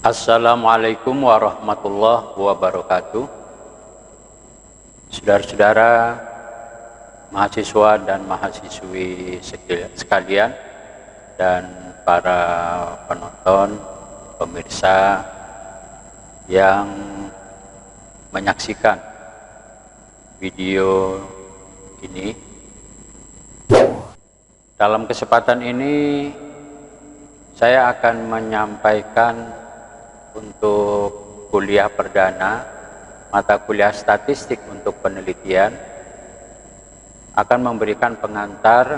Assalamualaikum warahmatullahi wabarakatuh. Saudara-saudara, mahasiswa dan mahasiswi sekalian, dan para penonton, pemirsa yang menyaksikan video ini. Dalam kesempatan ini saya akan menyampaikan untuk kuliah perdana mata kuliah statistik untuk penelitian, akan memberikan pengantar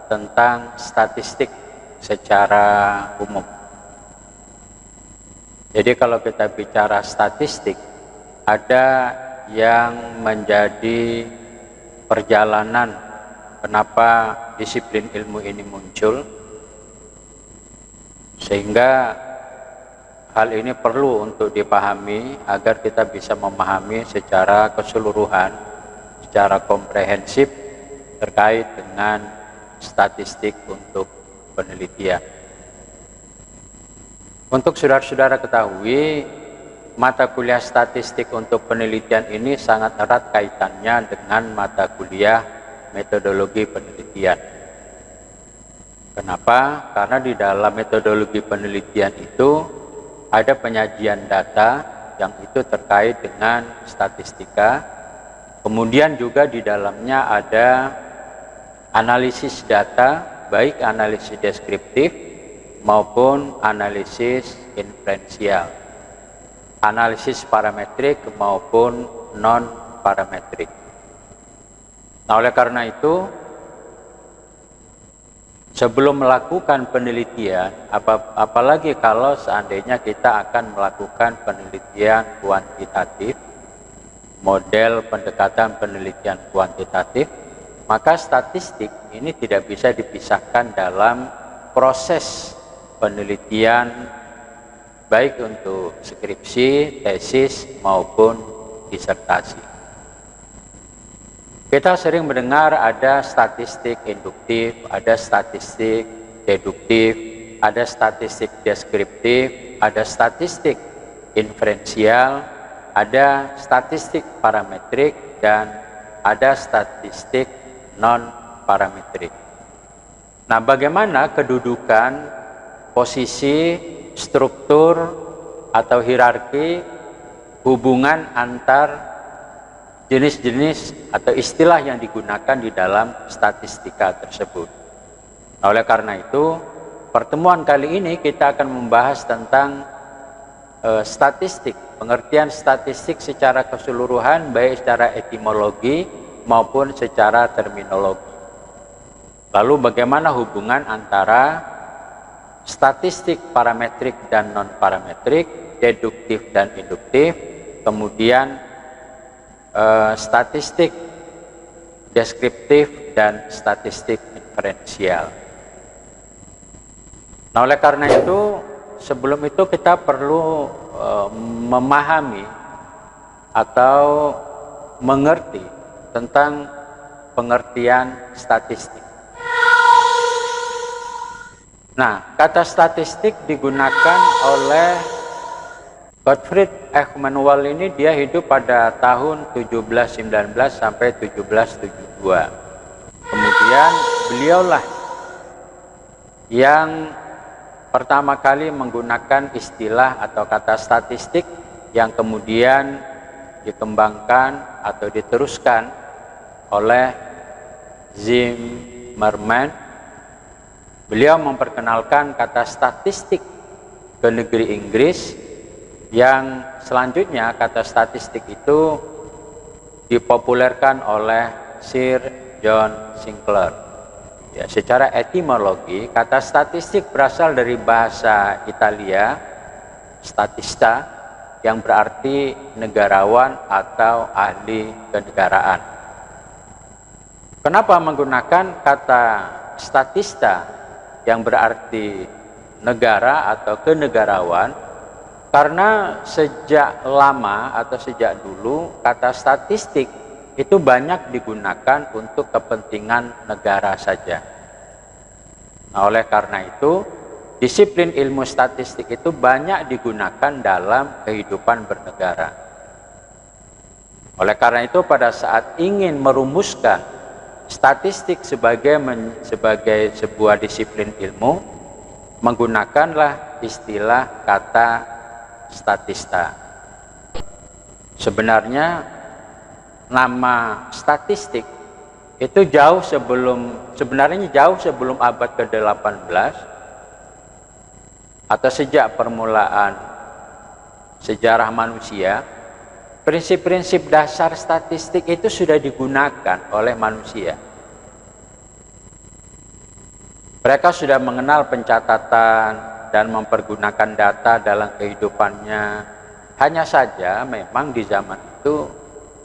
tentang statistik secara umum. Jadi kalau kita bicara statistik, ada yang menjadi perjalanan kenapa disiplin ilmu ini muncul, sehingga hal ini perlu untuk dipahami agar kita bisa memahami secara keseluruhan, secara komprehensif terkait dengan statistik untuk penelitian. Untuk saudara-saudara ketahui, mata kuliah statistik untuk penelitian ini sangat erat kaitannya dengan mata kuliah metodologi penelitian. Kenapa? Karena di dalam metodologi penelitian itu ada penyajian data yang itu terkait dengan statistika, kemudian juga di dalamnya ada analisis data, baik analisis deskriptif maupun analisis inferensial, analisis parametrik maupun non-parametrik. Nah, oleh karena itu, sebelum melakukan penelitian, apalagi kalau seandainya kita akan melakukan penelitian kuantitatif, model pendekatan penelitian kuantitatif, maka statistik ini tidak bisa dipisahkan dalam proses penelitian, baik untuk skripsi, tesis, maupun disertasi. Kita sering mendengar ada statistik induktif, ada statistik deduktif, ada statistik deskriptif, ada statistik inferensial, ada statistik parametrik, dan ada statistik non-parametrik. Nah, bagaimana kedudukan, posisi, struktur, atau hierarki hubungan antar jenis-jenis atau istilah yang digunakan di dalam statistika tersebut. Nah, oleh karena itu, pertemuan kali ini kita akan membahas tentang statistik, pengertian statistik secara keseluruhan, baik secara etimologi maupun secara terminologi. Lalu bagaimana hubungan antara statistik parametrik dan non-parametrik, deduktif dan induktif, kemudian statistik deskriptif dan statistik inferensial. Nah, oleh karena itu, sebelum itu kita perlu memahami atau mengerti tentang pengertian statistik. Nah, kata statistik digunakan oleh Gottfried Eichmann ini, dia hidup pada tahun 1719 sampai 1772. Kemudian beliaulah yang pertama kali menggunakan istilah atau kata statistik yang kemudian dikembangkan atau diteruskan oleh Zimmermann. Beliau memperkenalkan kata statistik ke negeri Inggris, yang selanjutnya kata statistik itu dipopulerkan oleh Sir John Sinclair. Ya, secara etimologi, kata statistik berasal dari bahasa Italia statista, yang berarti negarawan atau ahli kenegaraan. Kenapa menggunakan kata statista yang berarti negara atau kenegarawan? Karena sejak lama atau sejak dulu kata statistik itu banyak digunakan untuk kepentingan negara saja. Nah, oleh karena itu disiplin ilmu statistik itu banyak digunakan dalam kehidupan bernegara. Oleh karena itu pada saat ingin merumuskan statistik sebagai sebuah disiplin ilmu, menggunakanlah istilah kata statista. Sebenarnya nama statistik itu sebenarnya jauh sebelum abad ke-18 atau sejak permulaan sejarah manusia, prinsip-prinsip dasar statistik itu sudah digunakan oleh manusia. Mereka sudah mengenal pencatatan dan mempergunakan data dalam kehidupannya. Hanya saja memang di zaman itu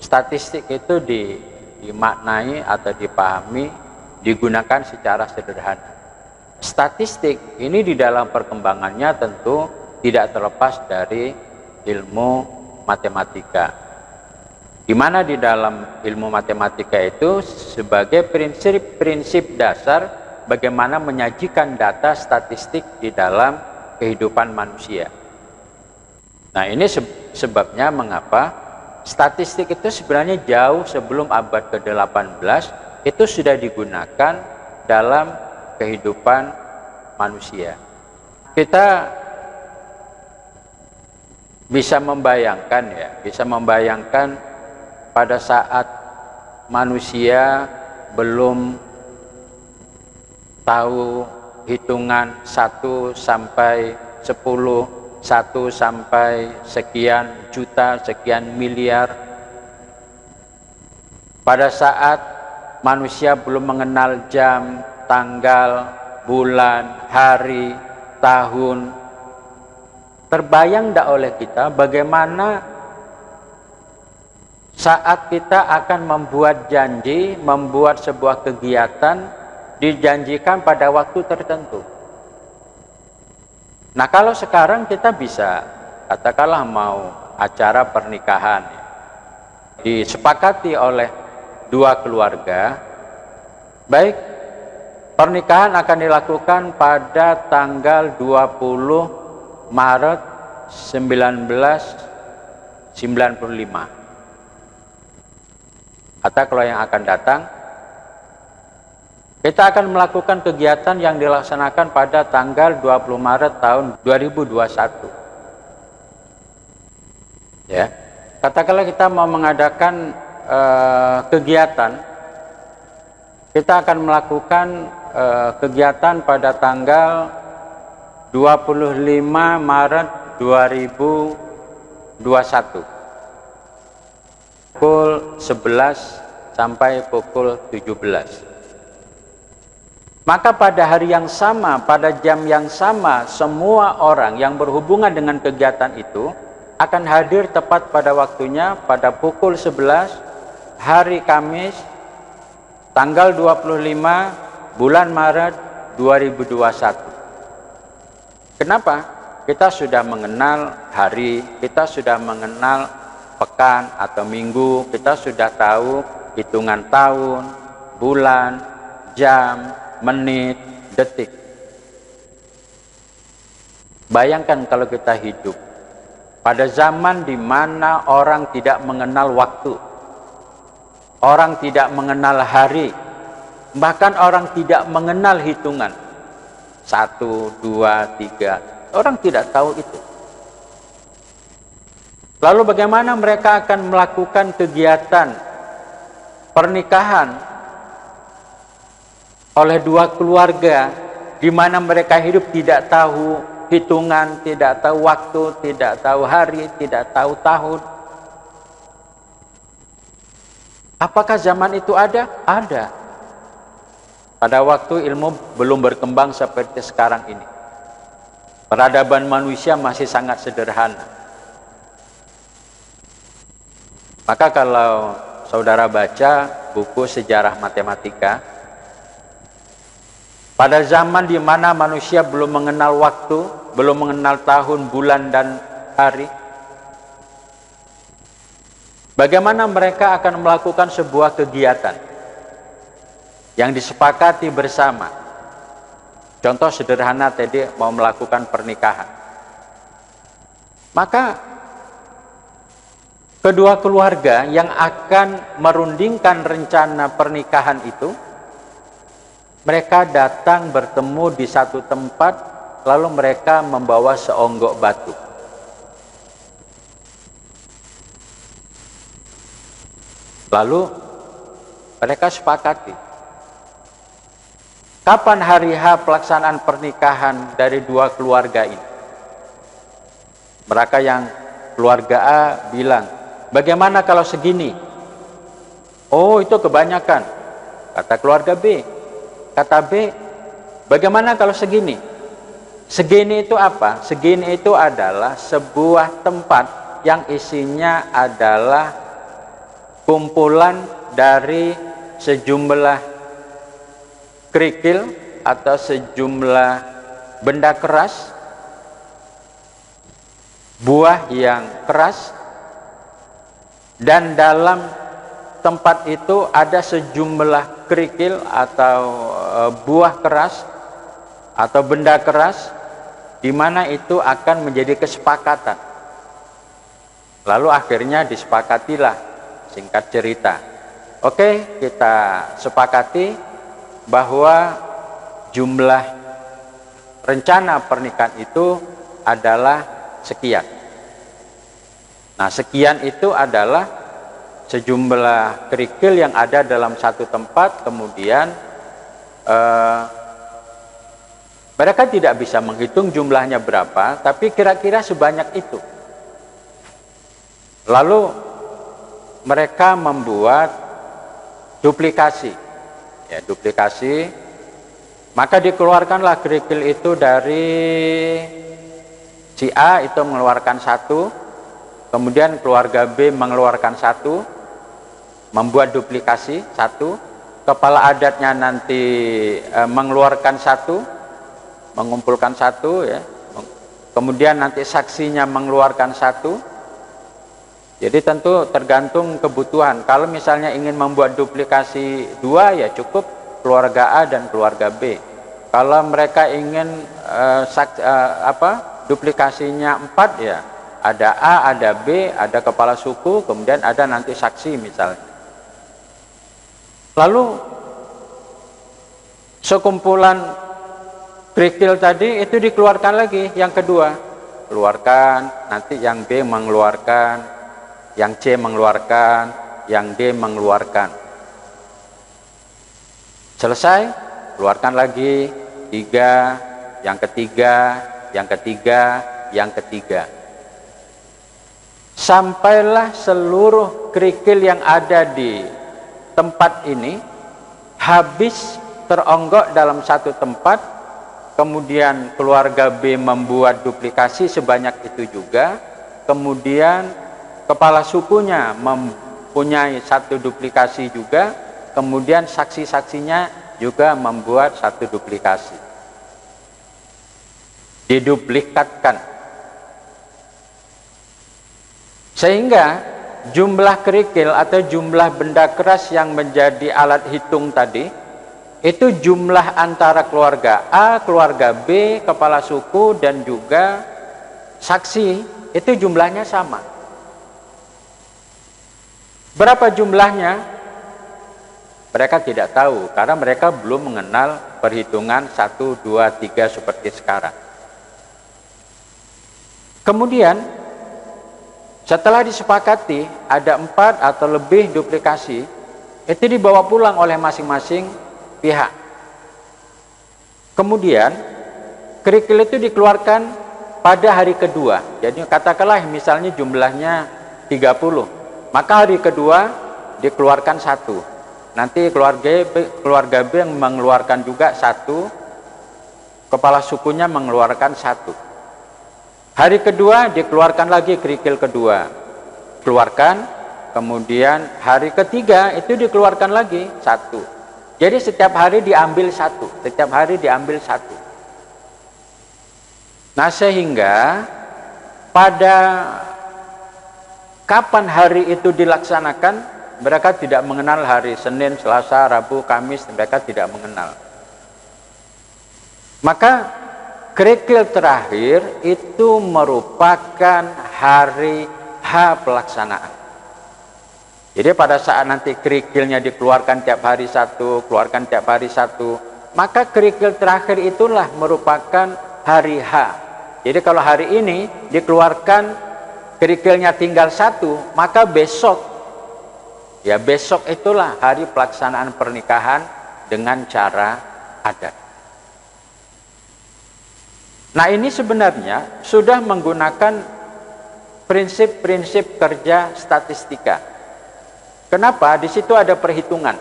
statistik itu dimaknai atau dipahami, digunakan secara sederhana. Statistik ini di dalam perkembangannya tentu tidak terlepas dari ilmu matematika, di mana di dalam ilmu matematika itu sebagai prinsip-prinsip dasar bagaimana menyajikan data statistik di dalam kehidupan manusia. Nah, ini sebabnya mengapa statistik itu sebenarnya jauh sebelum abad ke-18 itu sudah digunakan dalam kehidupan manusia. Kita bisa membayangkan pada saat manusia belum tahu hitungan 1 sampai 10, 1 sampai sekian juta, sekian miliar. Pada saat manusia belum mengenal jam, tanggal, bulan, hari, tahun, terbayang tidak oleh kita bagaimana saat kita akan membuat janji, membuat sebuah kegiatan, dijanjikan pada waktu tertentu. Nah, kalau sekarang kita bisa, katakanlah mau acara pernikahan, disepakati oleh dua keluarga, baik, pernikahan akan dilakukan pada tanggal 20 Maret 1995. Atau kalau yang akan datang, kita akan melakukan kegiatan yang dilaksanakan pada tanggal 20 Maret tahun 2021. Ya, katakanlah kita mau mengadakan kegiatan, kita akan melakukan kegiatan pada tanggal 25 Maret 2021 pukul 11 sampai pukul 17. Maka pada hari yang sama, pada jam yang sama, semua orang yang berhubungan dengan kegiatan itu akan hadir tepat pada waktunya pada pukul 11 hari Kamis tanggal 25 bulan Maret 2021. Kenapa? Kita sudah mengenal hari, kita sudah mengenal pekan atau minggu, kita sudah tahu hitungan tahun, bulan, jam, menit, detik. Bayangkan kalau kita hidup pada zaman di mana orang tidak mengenal waktu, orang tidak mengenal hari, bahkan orang tidak mengenal hitungan 1, 2, 3, orang tidak tahu itu. Lalu bagaimana mereka akan melakukan kegiatan pernikahan oleh dua keluarga di mana mereka hidup tidak tahu hitungan, tidak tahu waktu, tidak tahu hari, tidak tahu tahun? Apakah zaman itu ada? Ada. Pada waktu ilmu belum berkembang seperti sekarang ini. Peradaban manusia masih sangat sederhana. Maka kalau saudara baca buku sejarah matematika, pada zaman di mana manusia belum mengenal waktu, belum mengenal tahun, bulan, dan hari, bagaimana mereka akan melakukan sebuah kegiatan yang disepakati bersama. Contoh sederhana tadi mau melakukan pernikahan. Maka kedua keluarga yang akan merundingkan rencana pernikahan itu, mereka datang bertemu di satu tempat, lalu mereka membawa seonggok batu. Lalu mereka sepakati, kapan hari H pelaksanaan pernikahan dari dua keluarga ini? Mereka yang keluarga A bilang, bagaimana kalau segini? Oh, itu kebanyakan, kata keluarga B. Kata B, bagaimana kalau segini? Segini itu apa? Segini itu adalah sebuah tempat yang isinya adalah kumpulan dari sejumlah kerikil atau sejumlah benda keras, buah yang keras, dan dalam tempat itu ada sejumlah kerikil atau buah keras atau benda keras, di mana itu akan menjadi kesepakatan. Lalu akhirnya disepakatilah, singkat cerita, oke, kita sepakati bahwa jumlah rencana pernikahan itu adalah sekian. Nah, sekian itu adalah sejumlah kerikil yang ada dalam satu tempat. Kemudian mereka tidak bisa menghitung jumlahnya berapa, tapi kira-kira sebanyak itu. Lalu mereka membuat duplikasi, ya, duplikasi. Maka dikeluarkanlah kerikil itu dari si A itu mengeluarkan satu, kemudian keluarga B mengeluarkan satu, membuat duplikasi satu, kepala adatnya nanti mengeluarkan satu, mengumpulkan satu, ya, kemudian nanti saksinya mengeluarkan satu. Jadi tentu tergantung kebutuhan. Kalau misalnya ingin membuat duplikasi dua, ya cukup keluarga A dan keluarga B. Kalau mereka ingin duplikasinya 4, ya ada A, ada B, ada kepala suku, kemudian ada nanti saksi misalnya. Lalu sekumpulan kerikil tadi itu dikeluarkan lagi, yang kedua keluarkan, nanti yang B mengeluarkan, yang C mengeluarkan, yang D mengeluarkan. Selesai, keluarkan lagi 3, yang ketiga, yang ketiga, yang ketiga. Sampailah seluruh kerikil yang ada di tempat ini habis teronggok dalam satu tempat. Kemudian keluarga B membuat duplikasi sebanyak itu juga. Kemudian kepala sukunya mempunyai satu duplikasi juga. Kemudian saksi-saksinya juga membuat satu duplikasi. Diduplikatkan. Sehingga jumlah kerikil atau jumlah benda keras yang menjadi alat hitung tadi, itu jumlah antara keluarga A, keluarga B, kepala suku, dan juga saksi, itu jumlahnya sama. Berapa jumlahnya? Mereka tidak tahu, karena mereka belum mengenal perhitungan 1, 2, 3 seperti sekarang. Kemudian setelah disepakati ada 4 atau lebih duplikasi, itu dibawa pulang oleh masing-masing pihak. Kemudian kerikil itu dikeluarkan pada hari kedua. Jadi katakanlah misalnya jumlahnya 30, maka hari kedua dikeluarkan satu. Nanti keluarga B yang mengeluarkan juga satu, kepala sukunya mengeluarkan satu. Hari kedua dikeluarkan lagi kerikil kedua, keluarkan. Kemudian hari ketiga itu dikeluarkan lagi satu. Jadi setiap hari diambil satu, setiap hari diambil satu. Nah, sehingga pada kapan hari itu dilaksanakan, mereka tidak mengenal hari Senin, Selasa, Rabu, Kamis, mereka tidak mengenal. Maka kerikil terakhir itu merupakan hari H pelaksanaan. Jadi pada saat nanti kerikilnya dikeluarkan tiap hari satu, keluarkan tiap hari satu, maka kerikil terakhir itulah merupakan hari H. Jadi kalau hari ini dikeluarkan kerikilnya tinggal satu, maka besok, ya besok itulah hari pelaksanaan pernikahan dengan cara adat. Nah ini sebenarnya sudah menggunakan prinsip-prinsip kerja statistika. Kenapa? Di situ ada perhitungan.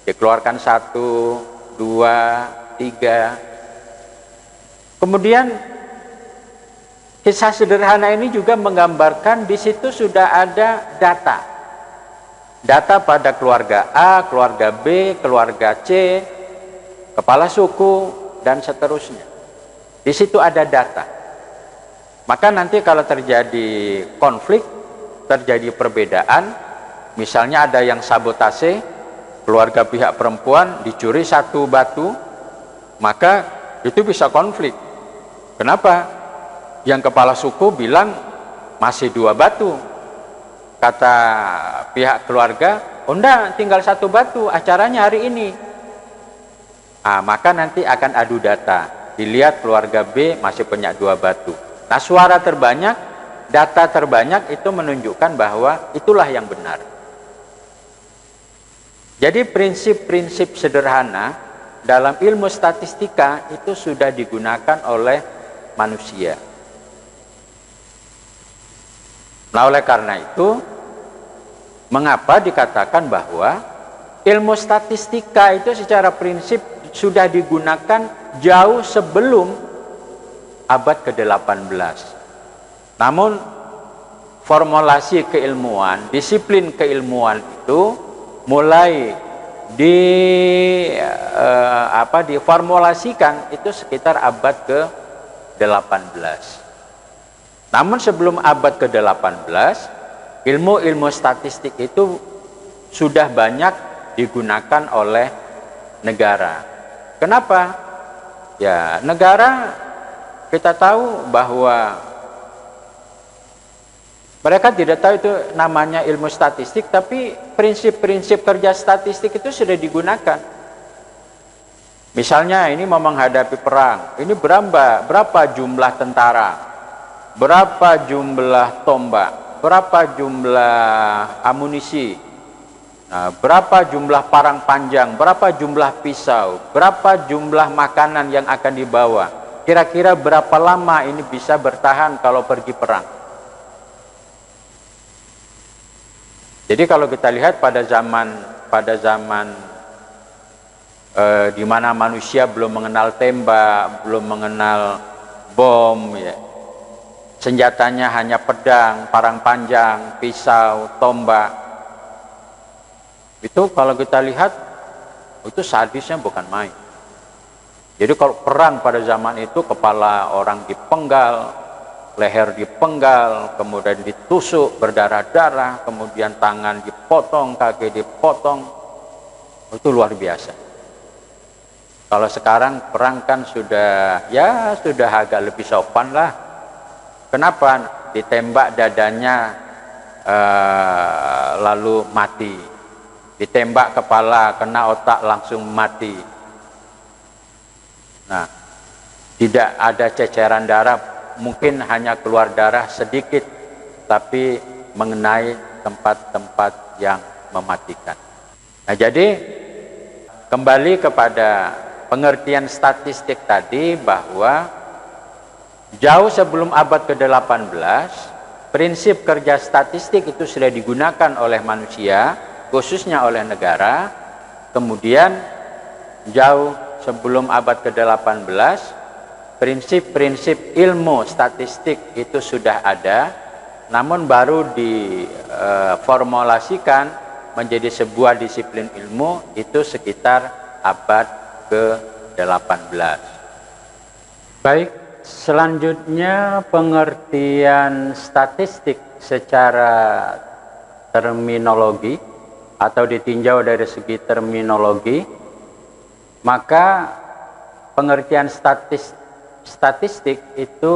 Dikeluarkan 1, 2, 3. Kemudian kisah sederhana ini juga menggambarkan di situ sudah ada data. Data pada keluarga A, keluarga B, keluarga C, kepala suku, dan seterusnya. Di situ ada data. Maka nanti kalau terjadi konflik, terjadi perbedaan, misalnya ada yang sabotase, keluarga pihak perempuan dicuri 1 batu, maka itu bisa konflik. Kenapa? Yang kepala suku bilang masih 2 batu. Kata pihak keluarga, oh enggak, tinggal 1 batu, acaranya hari ini. Maka nanti akan adu data. Dilihat keluarga B masih punya 2 batu. Nah suara terbanyak, data terbanyak itu menunjukkan bahwa itulah yang benar. Jadi prinsip-prinsip sederhana dalam ilmu statistika itu sudah digunakan oleh manusia. Nah oleh karena itu, mengapa dikatakan bahwa ilmu statistika itu secara prinsip sudah digunakan jauh sebelum abad ke-18. Namun formulasi keilmuan, disiplin keilmuan itu mulai diformulasikan itu sekitar abad ke-18. Namun sebelum abad ke-18, ilmu-ilmu statistik itu sudah banyak digunakan oleh negara. Kenapa? Ya, negara kita tahu bahwa mereka tidak tahu itu namanya ilmu statistik, tapi prinsip-prinsip kerja statistik itu sudah digunakan. Misalnya ini mau menghadapi perang, ini berapa jumlah tentara, berapa jumlah tombak, berapa jumlah amunisi, berapa jumlah parang panjang, berapa jumlah pisau, berapa jumlah makanan yang akan dibawa, kira-kira berapa lama ini bisa bertahan kalau pergi perang. Jadi kalau kita lihat pada zaman di mana manusia belum mengenal tembak, belum mengenal bom, ya. Senjatanya hanya pedang, parang panjang, pisau, tombak. Itu kalau kita lihat, itu sadisnya bukan main. Jadi kalau perang pada zaman itu, kepala orang dipenggal, leher dipenggal, kemudian ditusuk berdarah-darah, kemudian tangan dipotong, kaki dipotong. Itu luar biasa. Kalau sekarang perang kan sudah agak lebih sopan lah. Kenapa? Ditembak dadanya lalu mati. Ditembak kepala, kena otak langsung mati. Nah, tidak ada ceceran darah, mungkin hanya keluar darah sedikit, tapi mengenai tempat-tempat yang mematikan. Nah, jadi kembali kepada pengertian statistik tadi, bahwa jauh sebelum abad ke-18, prinsip kerja statistik itu sudah digunakan oleh manusia, khususnya oleh negara. Kemudian jauh sebelum abad ke-18, prinsip-prinsip ilmu statistik itu sudah ada, namun baru diformulasikan menjadi sebuah disiplin ilmu itu sekitar abad ke-18. Baik, selanjutnya pengertian statistik secara terminologi atau ditinjau dari segi terminologi. Maka pengertian statistik itu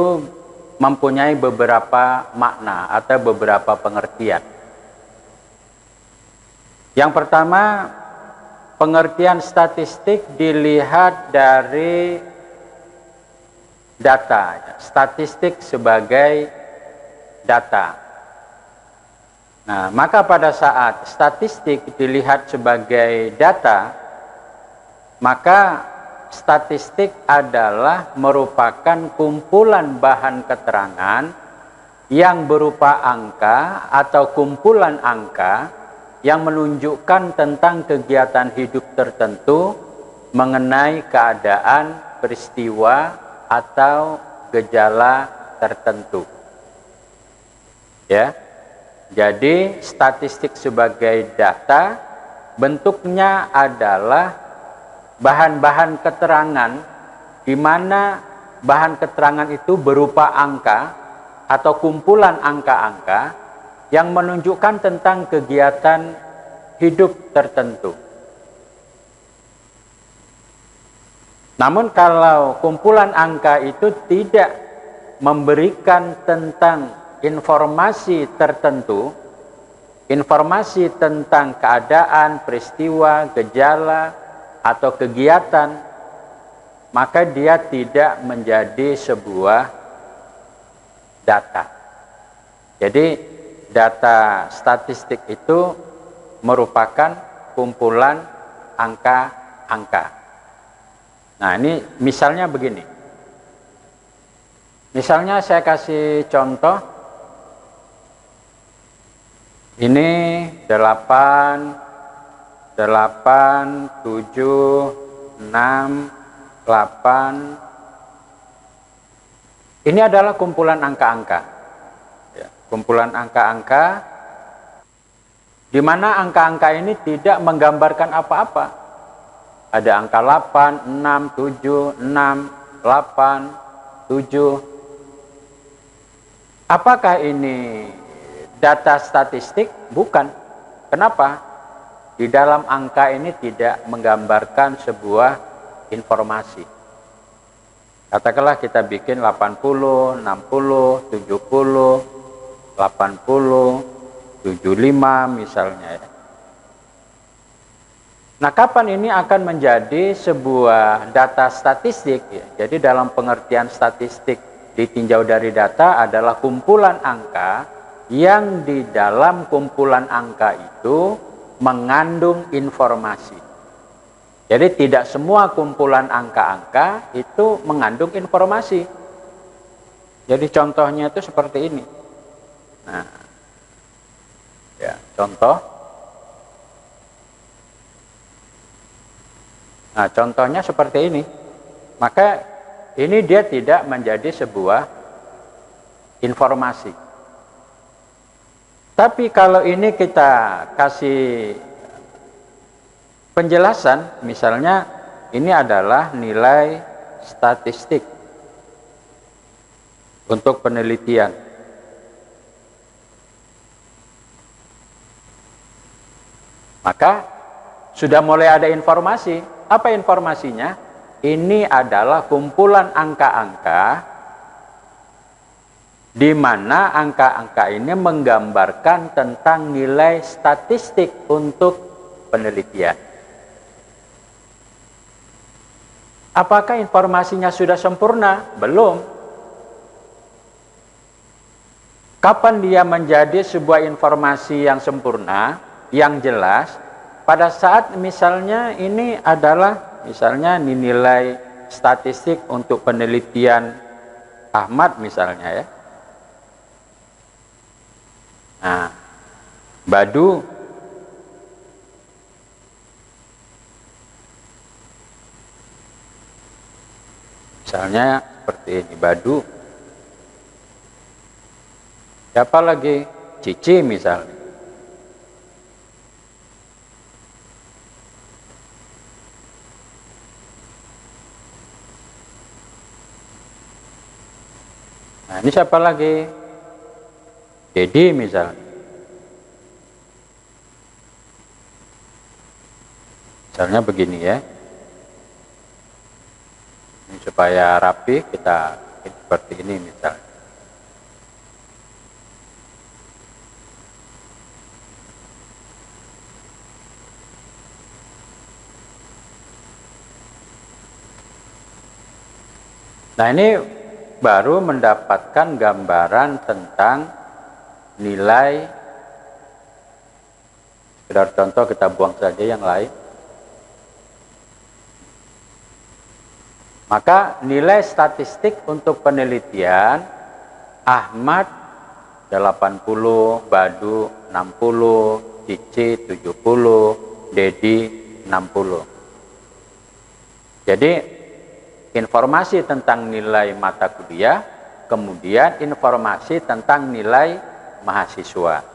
mempunyai beberapa makna atau beberapa pengertian. Yang pertama, pengertian statistik dilihat dari data, statistik sebagai data. Nah, maka pada saat statistik dilihat sebagai data, maka statistik adalah merupakan kumpulan bahan keterangan yang berupa angka atau kumpulan angka yang menunjukkan tentang kegiatan hidup tertentu mengenai keadaan, peristiwa, atau gejala tertentu. Ya. Jadi statistik sebagai data bentuknya adalah bahan-bahan keterangan di mana bahan keterangan itu berupa angka atau kumpulan angka-angka yang menunjukkan tentang kegiatan hidup tertentu. Namun kalau kumpulan angka itu tidak memberikan tentang informasi tertentu, informasi tentang keadaan, peristiwa, gejala, atau kegiatan, maka dia tidak menjadi sebuah data. Jadi data statistik itu merupakan kumpulan angka-angka. Nah, ini misalnya begini. Misalnya saya kasih contoh. Ini 8, 7, 6, 8. Ini adalah kumpulan angka-angka. Ya, kumpulan angka-angka di mana angka-angka ini tidak menggambarkan apa-apa. Ada angka 8, 6, 7, 6, 8, 7. Apakah ini data statistik? Bukan. Kenapa? Di dalam angka ini tidak menggambarkan sebuah informasi. Katakanlah kita bikin 80, 60, 70, 80, 75 misalnya ya. Nah, kapan ini akan menjadi sebuah data statistik ya? Jadi dalam pengertian statistik ditinjau dari data adalah kumpulan angka yang di dalam kumpulan angka itu mengandung informasi. Jadi tidak semua kumpulan angka-angka itu mengandung informasi. Jadi contohnya itu seperti ini. Nah, ya, contoh. Nah, contohnya seperti ini. Maka ini dia tidak menjadi sebuah informasi. Tapi kalau ini kita kasih penjelasan, misalnya ini adalah nilai statistik untuk penelitian. Maka sudah mulai ada informasi. Apa informasinya? Ini adalah kumpulan angka-angka di mana angka-angka ini menggambarkan tentang nilai statistik untuk penelitian. Apakah informasinya sudah sempurna? Belum. Kapan dia menjadi sebuah informasi yang sempurna, yang jelas? Pada saat misalnya ini adalah misalnya nilai statistik untuk penelitian Ahmad misalnya ya. Nah, Badu misalnya seperti ini, Badu. Siapa lagi? Cici misalnya. Nah, ini siapa lagi? Dedi misalnya. Misalnya begini ya. Ini supaya rapi kita seperti ini misalnya. Nah, ini baru mendapatkan gambaran tentang nilai. Sekedar contoh, kita buang saja yang lain. Maka nilai statistik untuk penelitian Ahmad 80, Badu 60, Cici 70, Dedi 60. Jadi informasi tentang nilai mata kuliah, kemudian informasi tentang nilai mahasiswa.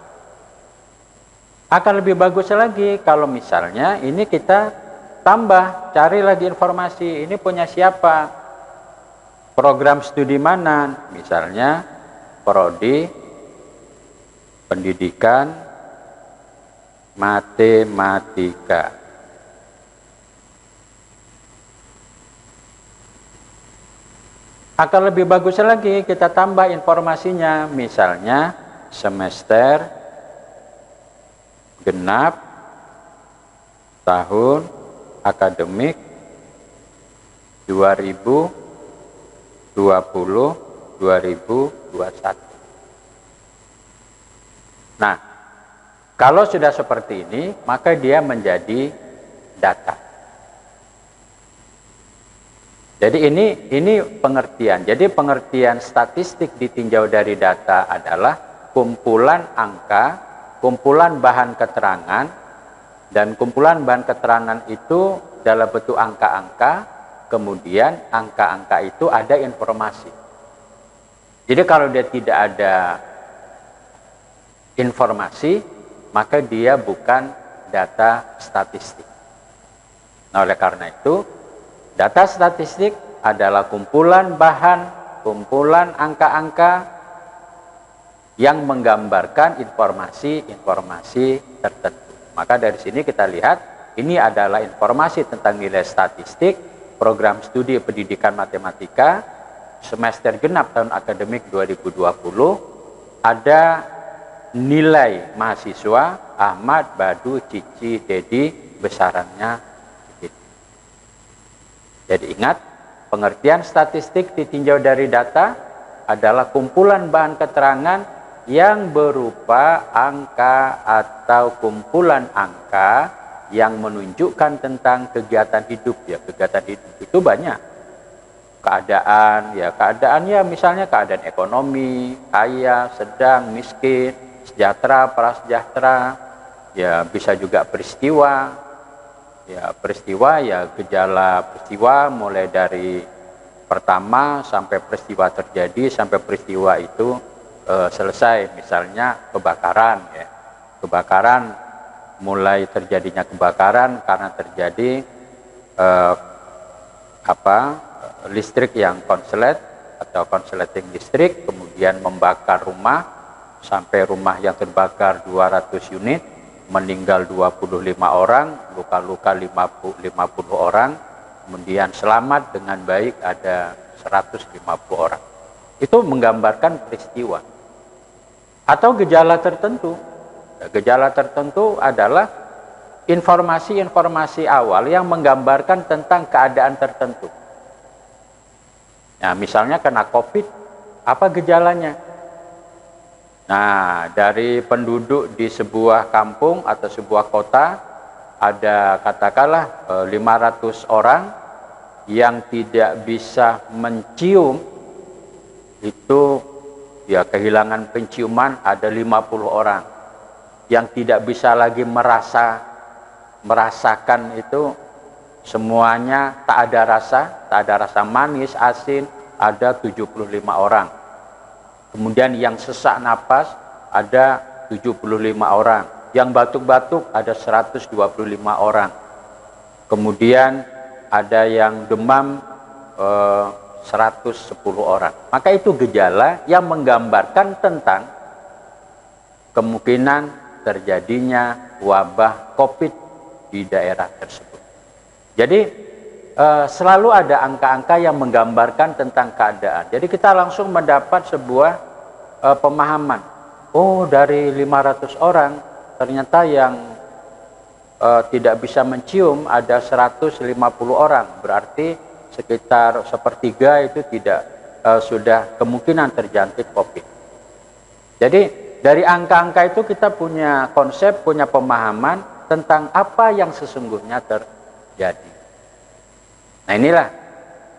Akan lebih bagus lagi kalau misalnya ini kita tambah, cari lagi informasi, ini punya siapa, program studi mana, misalnya prodi pendidikan matematika. Akan lebih bagus lagi kita tambah informasinya, misalnya semester genap tahun akademik 2020-2021. Nah, kalau sudah seperti ini, maka dia menjadi data. Jadi ini pengertian. Jadi pengertian statistik ditinjau dari data adalah kumpulan angka, kumpulan bahan keterangan, dan kumpulan bahan keterangan itu dalam bentuk angka-angka, kemudian angka-angka itu ada informasi. Jadi kalau dia tidak ada informasi, maka dia bukan data statistik. Nah, oleh karena itu, data statistik adalah kumpulan bahan, kumpulan angka-angka yang menggambarkan informasi-informasi tertentu. Maka dari sini kita lihat, ini adalah informasi tentang nilai statistik, program studi pendidikan matematika, semester genap tahun akademik 2020, ada nilai mahasiswa, Ahmad, Badu, Cici, Dedi, besarannya. Jadi ingat, pengertian statistik ditinjau dari data adalah kumpulan bahan keterangan yang berupa angka atau kumpulan angka yang menunjukkan tentang kegiatan hidup. Ya, kegiatan hidup itu banyak. Keadaan ya misalnya keadaan ekonomi, kaya, sedang, miskin, sejahtera, prasejahtera, ya bisa juga peristiwa. Ya, peristiwa ya gejala peristiwa mulai dari pertama sampai peristiwa terjadi sampai peristiwa itu selesai. Misalnya kebakaran, ya. Kebakaran, mulai terjadinya kebakaran karena terjadi listrik yang konslet atau konsleting listrik, kemudian membakar rumah sampai rumah yang terbakar 200 unit, meninggal 25 orang, luka-luka 50 orang, kemudian selamat dengan baik ada 150 orang. Itu menggambarkan peristiwa. Atau gejala tertentu. Gejala tertentu adalah informasi-informasi awal yang menggambarkan tentang keadaan tertentu. Nah, misalnya kena COVID, apa gejalanya? Nah, dari penduduk di sebuah kampung atau sebuah kota, ada katakanlah 500 orang yang tidak bisa mencium, itu ya kehilangan penciuman ada 50 orang. Yang tidak bisa lagi merasakan itu semuanya tak ada rasa manis, asin, ada 75 orang. Kemudian yang sesak napas ada 75 orang. Yang batuk-batuk ada 125 orang. Kemudian ada yang demam 110 orang. Maka itu gejala yang menggambarkan tentang kemungkinan terjadinya wabah COVID di daerah tersebut. Jadi selalu ada angka-angka yang menggambarkan tentang keadaan. Jadi kita langsung mendapat sebuah pemahaman. Oh, dari 500 orang ternyata yang tidak bisa mencium ada 150 orang. Berarti sekitar sepertiga itu tidak sudah kemungkinan terjangkit COVID. Jadi dari angka-angka itu kita punya konsep, punya pemahaman tentang apa yang sesungguhnya terjadi. Nah inilah,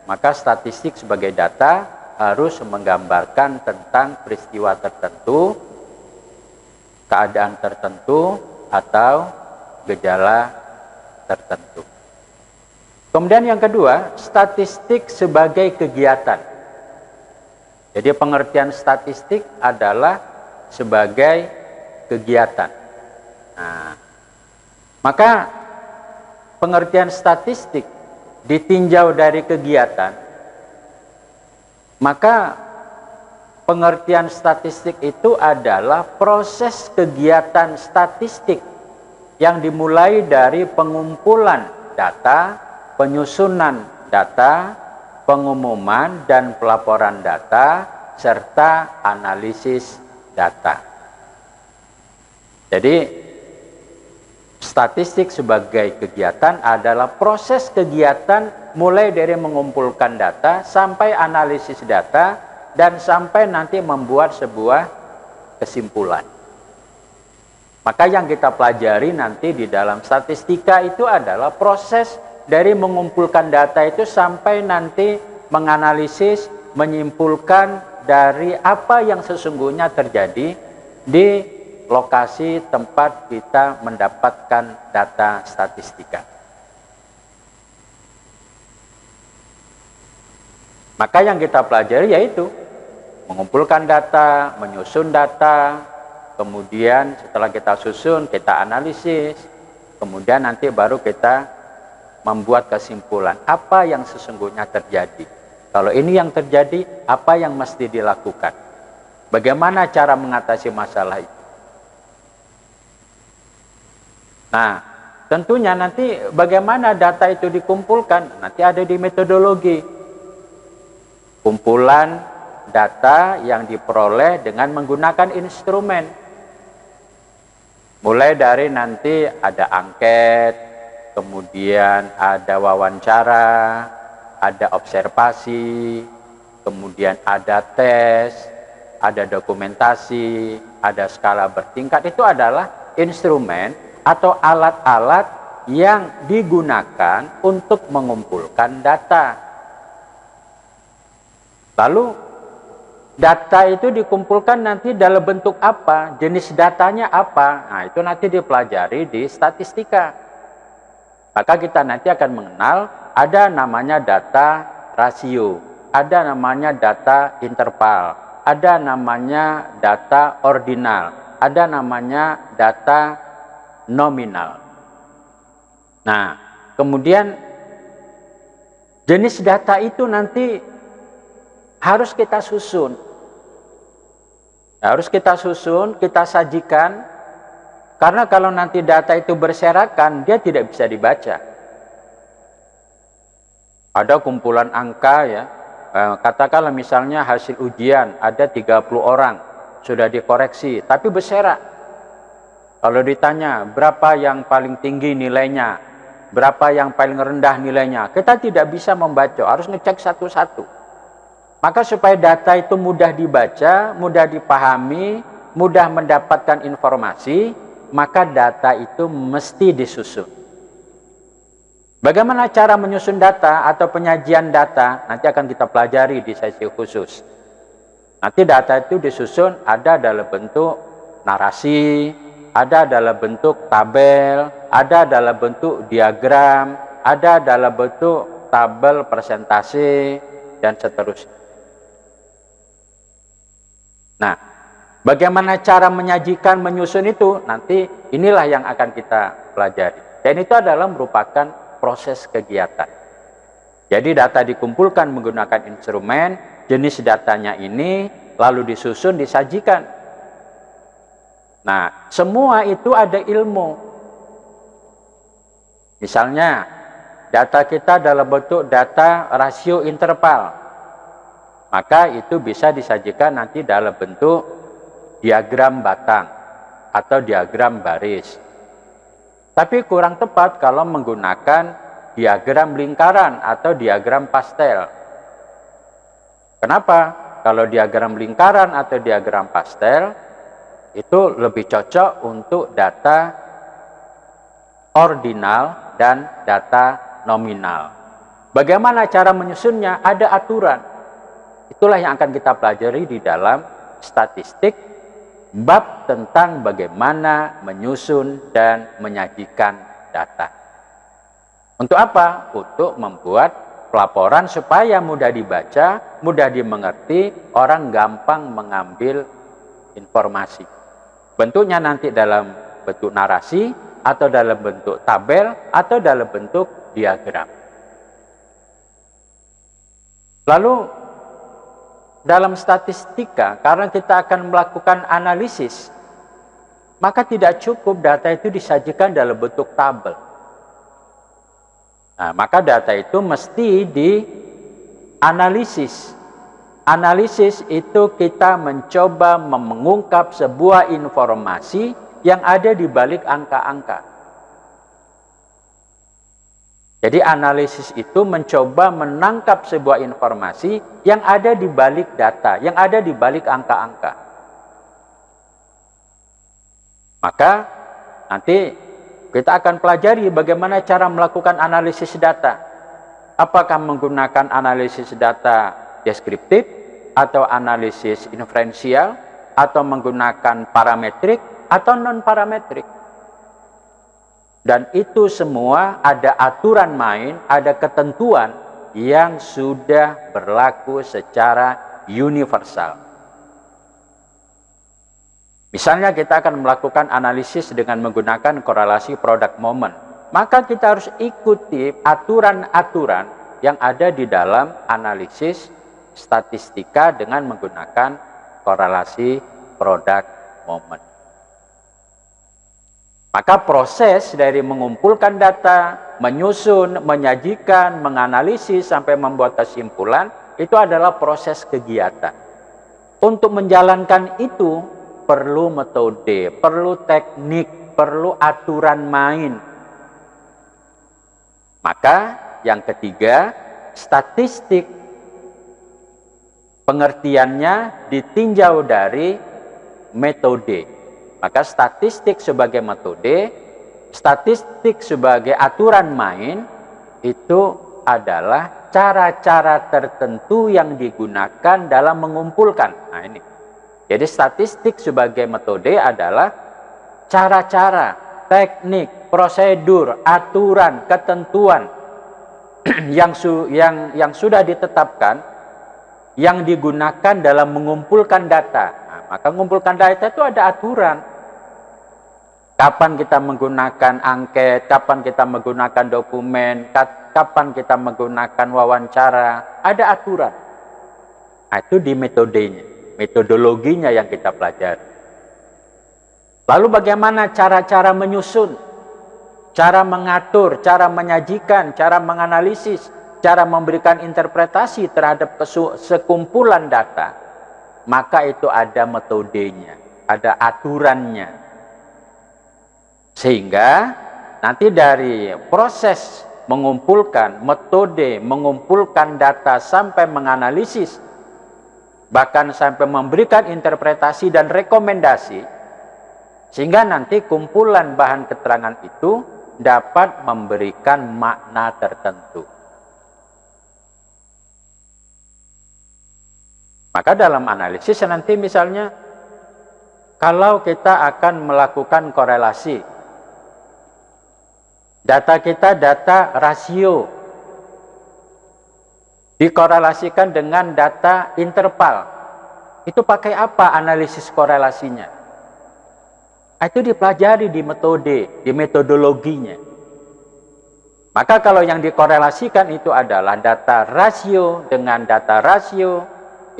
maka statistik sebagai data harus menggambarkan tentang peristiwa tertentu, keadaan tertentu, atau gejala tertentu. Kemudian yang kedua, statistik sebagai kegiatan. Jadi pengertian statistik adalah sebagai kegiatan. Nah, maka pengertian statistik ditinjau dari kegiatan, maka pengertian statistik itu adalah proses kegiatan statistik yang dimulai dari pengumpulan data, penyusunan data, pengumuman dan pelaporan data, serta analisis data. Jadi, statistik sebagai kegiatan adalah proses kegiatan mulai dari mengumpulkan data, sampai analisis data, dan sampai nanti membuat sebuah kesimpulan. Maka yang kita pelajari nanti di dalam statistika itu adalah proses dari mengumpulkan data itu sampai nanti menganalisis, menyimpulkan dari apa yang sesungguhnya terjadi di lokasi tempat kita mendapatkan data statistika. Maka yang kita pelajari yaitu mengumpulkan data, menyusun data, kemudian setelah kita susun, kita analisis, kemudian nanti baru kita membuat kesimpulan apa yang sesungguhnya terjadi. Kalau ini yang terjadi, apa yang mesti dilakukan? Bagaimana cara mengatasi masalah itu? Nah, tentunya nanti bagaimana data itu dikumpulkan, nanti ada di metodologi. Kumpulan data yang diperoleh dengan menggunakan instrumen. Mulai dari nanti ada angket, kemudian ada wawancara, ada observasi, kemudian ada tes, ada dokumentasi, ada skala bertingkat. Itu adalah instrumen atau alat-alat yang digunakan untuk mengumpulkan data. Lalu data itu dikumpulkan nanti dalam bentuk apa, jenis datanya apa. Nah, itu nanti dipelajari di statistika. Maka kita nanti akan mengenal ada namanya data rasio, ada namanya data interval, ada namanya data ordinal, ada namanya data nominal. Nah, kemudian jenis data itu nanti harus kita susun. Harus kita susun, kita sajikan, karena kalau nanti data itu berserakan, dia tidak bisa dibaca. Ada kumpulan angka ya, katakanlah misalnya hasil ujian, ada 30 orang, sudah dikoreksi, tapi berserak. Kalau ditanya, berapa yang paling tinggi nilainya, berapa yang paling rendah nilainya, kita tidak bisa membaca, harus ngecek satu-satu. Maka supaya data itu mudah dibaca, mudah dipahami, mudah mendapatkan informasi, maka data itu mesti disusun. Bagaimana cara menyusun data atau penyajian data, nanti akan kita pelajari di sesi khusus. Nanti data itu disusun ada dalam bentuk narasi, ada dalam bentuk tabel, ada dalam bentuk diagram, ada dalam bentuk tabel presentasi, dan seterusnya. Nah, bagaimana cara menyajikan, menyusun itu, nanti inilah yang akan kita pelajari. Dan itu adalah merupakan proses kegiatan. Jadi data dikumpulkan menggunakan instrumen, jenis datanya ini, lalu disusun, disajikan. Nah, semua itu ada ilmu. Misalnya, data kita dalam bentuk data rasio interval, maka itu bisa disajikan nanti dalam bentuk diagram batang atau diagram baris. Tapi kurang tepat kalau menggunakan diagram lingkaran atau diagram pastel. Kenapa? Kalau diagram lingkaran atau diagram pastel itu lebih cocok untuk data ordinal dan data nominal. Bagaimana cara menyusunnya? Ada aturan. Itulah yang akan kita pelajari di dalam statistik, bab tentang bagaimana menyusun dan menyajikan data. Untuk apa? Untuk membuat pelaporan supaya mudah dibaca, mudah dimengerti, orang gampang mengambil informasi. Bentuknya nanti dalam bentuk narasi, atau dalam bentuk tabel, atau dalam bentuk diagram. Lalu dalam statistika, karena kita akan melakukan analisis, maka tidak cukup data itu disajikan dalam bentuk tabel. Nah, maka data itu mesti dianalisis. Analisis itu kita mencoba mengungkap sebuah informasi yang ada di balik angka-angka. Jadi analisis itu mencoba menangkap sebuah informasi yang ada di balik data, yang ada di balik angka-angka. Maka nanti kita akan pelajari bagaimana cara melakukan analisis data. Apakah menggunakan analisis data deskriptif, atau analisis inferensial, atau menggunakan parametrik, atau non-parametrik. Dan itu semua ada aturan main, ada ketentuan yang sudah berlaku secara universal. Misalnya kita akan melakukan analisis dengan menggunakan korelasi product moment. Maka kita harus ikuti aturan-aturan yang ada di dalam analisis statistika dengan menggunakan korelasi product moment. Maka proses dari mengumpulkan data, menyusun, menyajikan, menganalisis, sampai membuat kesimpulan, itu adalah proses kegiatan. Untuk menjalankan itu, perlu metode, perlu teknik, perlu aturan main. Maka yang ketiga, statistik. Pengertiannya ditinjau dari metode. Maka statistik sebagai metode, statistik sebagai aturan main, itu adalah cara-cara tertentu yang digunakan dalam mengumpulkan. Nah ini. Jadi statistik sebagai metode adalah cara-cara, teknik, prosedur, aturan, ketentuan yang sudah ditetapkan, yang digunakan dalam mengumpulkan data. Nah, maka mengumpulkan data itu ada aturan. Kapan kita menggunakan angket, kapan kita menggunakan dokumen, kapan kita menggunakan wawancara, ada aturan. Nah, itu di metodenya, metodologinya yang kita pelajari. Lalu bagaimana cara-cara menyusun, cara mengatur, cara menyajikan, cara menganalisis, cara memberikan interpretasi terhadap sekumpulan data, maka itu ada metodenya, ada aturannya. Sehingga nanti dari proses mengumpulkan, metode mengumpulkan data sampai menganalisis, bahkan sampai memberikan interpretasi dan rekomendasi, sehingga nanti kumpulan bahan keterangan itu dapat memberikan makna tertentu. Maka dalam analisis nanti misalnya, kalau kita akan melakukan korelasi, data kita data rasio, dikorelasikan dengan data interval, itu pakai apa analisis korelasinya? Itu dipelajari di metode, di metodologinya. Maka kalau yang dikorelasikan itu adalah data rasio dengan data rasio,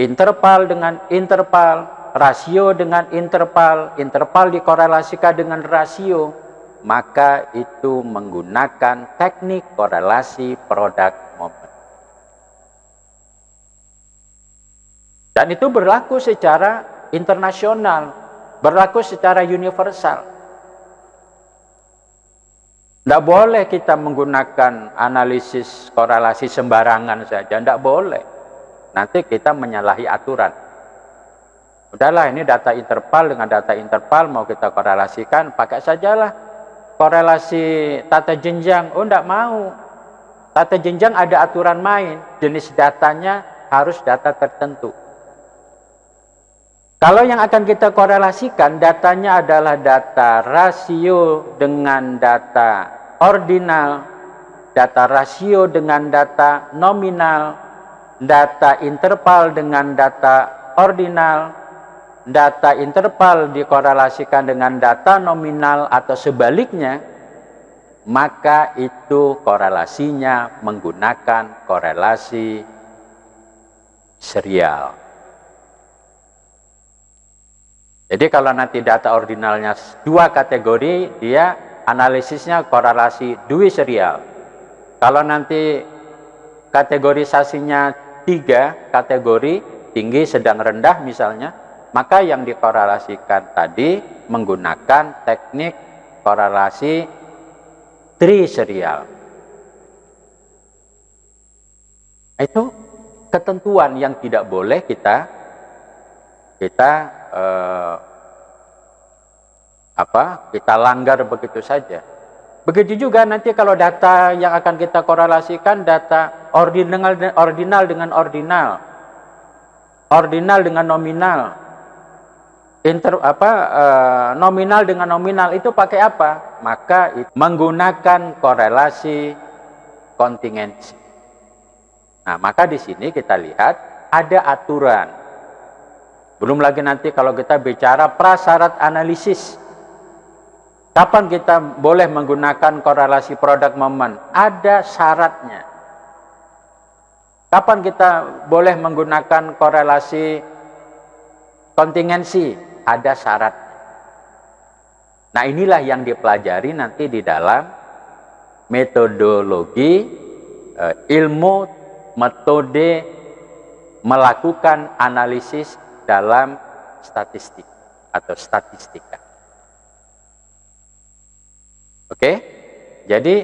interval dengan interval, rasio dengan interval, interval dikorelasikan dengan rasio. maka itu menggunakan teknik korelasi produk momen. Dan itu berlaku secara internasional, berlaku secara universal. Tidak boleh kita menggunakan analisis korelasi sembarangan saja, tidak boleh. Nanti kita menyalahi aturan. Udahlah, ini data interval dengan data interval mau kita korelasikan, pakai sajalah korelasi tata jenjang. Oh, tidak mau. Tata jenjang ada aturan main, jenis datanya harus data tertentu. Kalau yang akan kita korelasikan datanya adalah data rasio dengan data ordinal, data rasio dengan data nominal, data interval dengan data ordinal, data interval dikorelasikan dengan data nominal atau sebaliknya, maka itu korelasinya menggunakan korelasi serial. Jadi kalau nanti data ordinalnya 2 kategori, dia analisisnya korelasi 2 serial. Kalau nanti kategorisasinya 3 kategori, tinggi, sedang, rendah misalnya, maka yang dikorelasikan tadi menggunakan teknik korelasi triserial. Itu ketentuan yang tidak boleh kita langgar begitu saja. Begitu juga nanti kalau data yang akan kita korelasikan data ordinal dengan ordinal, ordinal dengan nominal, nominal dengan nominal, itu pakai apa? Maka menggunakan korelasi kontingensi. Nah, maka di sini kita lihat ada aturan. Belum lagi nanti kalau kita bicara prasyarat analisis. Kapan kita boleh menggunakan korelasi produk momen? Ada syaratnya. Kapan kita boleh menggunakan korelasi kontingensi? Ada syaratnya. Nah, inilah yang dipelajari nanti di dalam metodologi ilmu metode melakukan analisis dalam statistik atau statistika. Oke, jadi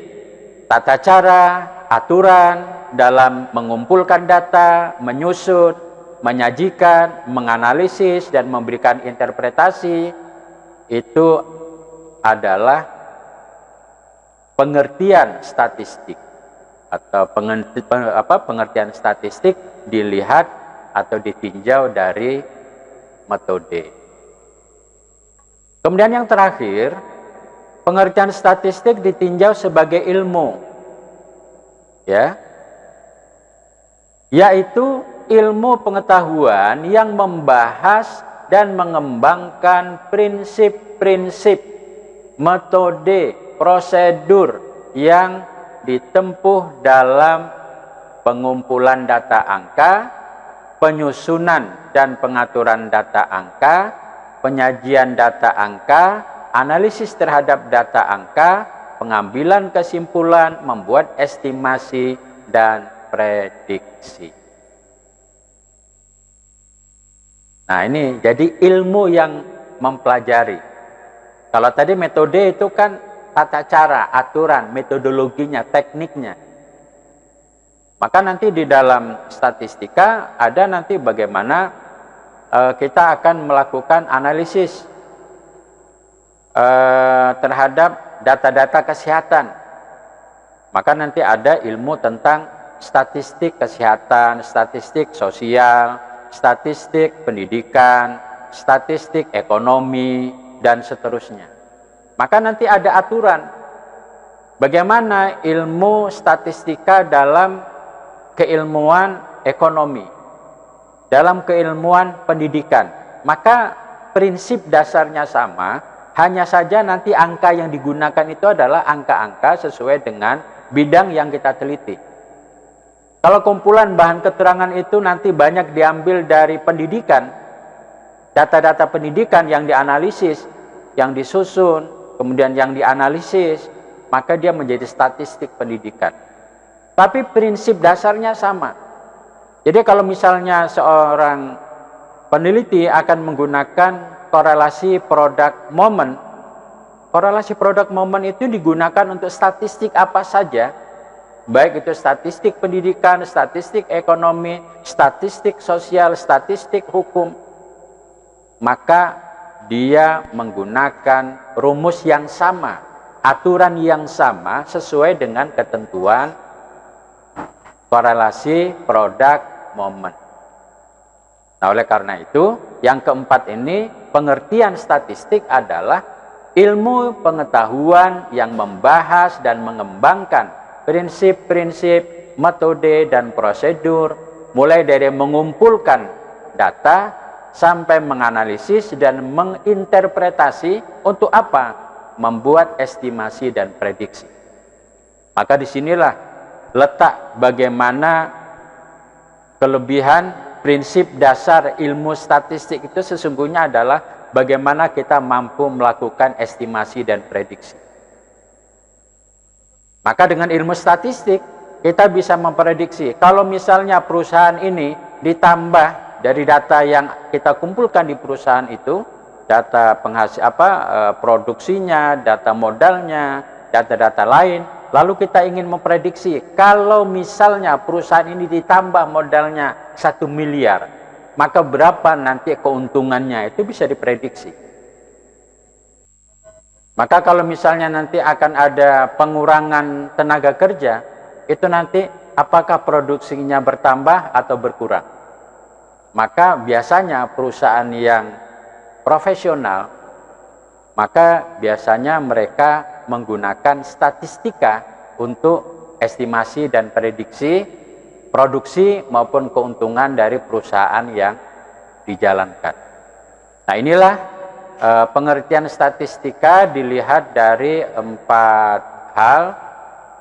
tata cara, aturan dalam mengumpulkan data, menyusut, menyajikan, menganalisis, dan memberikan interpretasi, itu adalah pengertian statistik atau pengertian statistik dilihat atau ditinjau dari metode. Kemudian yang terakhir, pengertian statistik ditinjau sebagai ilmu, yaitu ilmu pengetahuan yang membahas dan mengembangkan prinsip-prinsip, metode, prosedur yang ditempuh dalam pengumpulan data angka, penyusunan dan pengaturan data angka, penyajian data angka, analisis terhadap data angka, pengambilan kesimpulan, membuat estimasi dan prediksi. Nah, ini jadi ilmu yang mempelajari. Kalau tadi metode itu kan tata cara, aturan, metodologinya, tekniknya. Maka nanti di dalam statistika ada nanti bagaimana kita akan melakukan analisis terhadap data-data kesehatan. Maka nanti ada ilmu tentang statistik kesehatan, statistik sosial, statistik pendidikan, statistik ekonomi, dan seterusnya. Maka nanti ada aturan bagaimana ilmu statistika dalam keilmuan ekonomi, dalam keilmuan pendidikan. Maka prinsip dasarnya sama, hanya saja nanti angka yang digunakan itu adalah angka-angka sesuai dengan bidang yang kita teliti. Kalau kumpulan bahan keterangan itu nanti banyak diambil dari pendidikan, data-data pendidikan yang dianalisis, yang disusun, kemudian yang dianalisis, maka dia menjadi statistik pendidikan. Tapi prinsip dasarnya sama. Jadi kalau misalnya seorang peneliti akan menggunakan korelasi produk moment, korelasi produk moment itu digunakan untuk statistik apa saja, baik itu statistik pendidikan, statistik ekonomi, statistik sosial, statistik hukum, maka dia menggunakan rumus yang sama, aturan yang sama sesuai dengan ketentuan korelasi produk moment. Nah, oleh karena itu, yang keempat ini, pengertian statistik adalah ilmu pengetahuan yang membahas dan mengembangkan prinsip-prinsip, metode, dan prosedur, mulai dari mengumpulkan data sampai menganalisis dan menginterpretasi untuk apa? Membuat estimasi dan prediksi. Maka disinilah letak bagaimana kelebihan prinsip dasar ilmu statistik itu sesungguhnya adalah bagaimana kita mampu melakukan estimasi dan prediksi. Maka dengan ilmu statistik, kita bisa memprediksi. Kalau misalnya perusahaan ini ditambah dari data yang kita kumpulkan di perusahaan itu, data produksinya, data modalnya, data-data lain, lalu kita ingin memprediksi, kalau misalnya perusahaan ini ditambah modalnya 1 miliar, maka berapa nanti keuntungannya, itu bisa diprediksi. Maka kalau misalnya nanti akan ada pengurangan tenaga kerja, itu nanti apakah produksinya bertambah atau berkurang? Maka biasanya perusahaan yang profesional, maka biasanya mereka menggunakan statistika untuk estimasi dan prediksi produksi maupun keuntungan dari perusahaan yang dijalankan. Nah, inilah pengertian statistika dilihat dari 4 hal.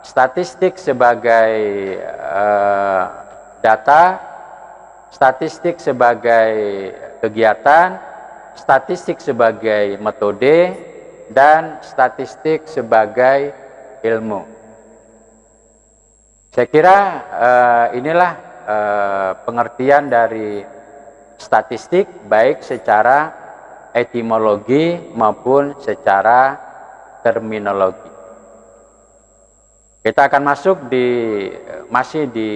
Statistik sebagai data, statistik sebagai kegiatan, statistik sebagai metode, dan statistik sebagai ilmu. Saya kira inilah pengertian dari statistik, baik secara etimologi maupun secara terminologi. Kita akan masuk masih di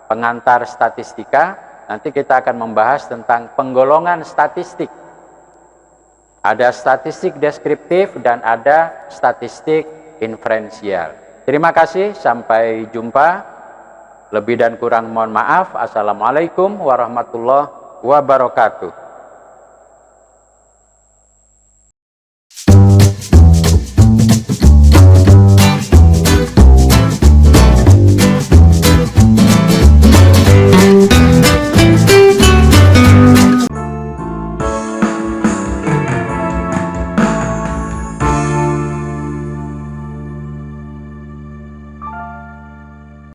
pengantar statistika. Nanti kita akan membahas tentang penggolongan statistik. Ada statistik deskriptif dan ada statistik inferensial. Terima kasih, sampai jumpa. Lebih dan kurang mohon maaf. Assalamualaikum warahmatullahi wabarakatuh.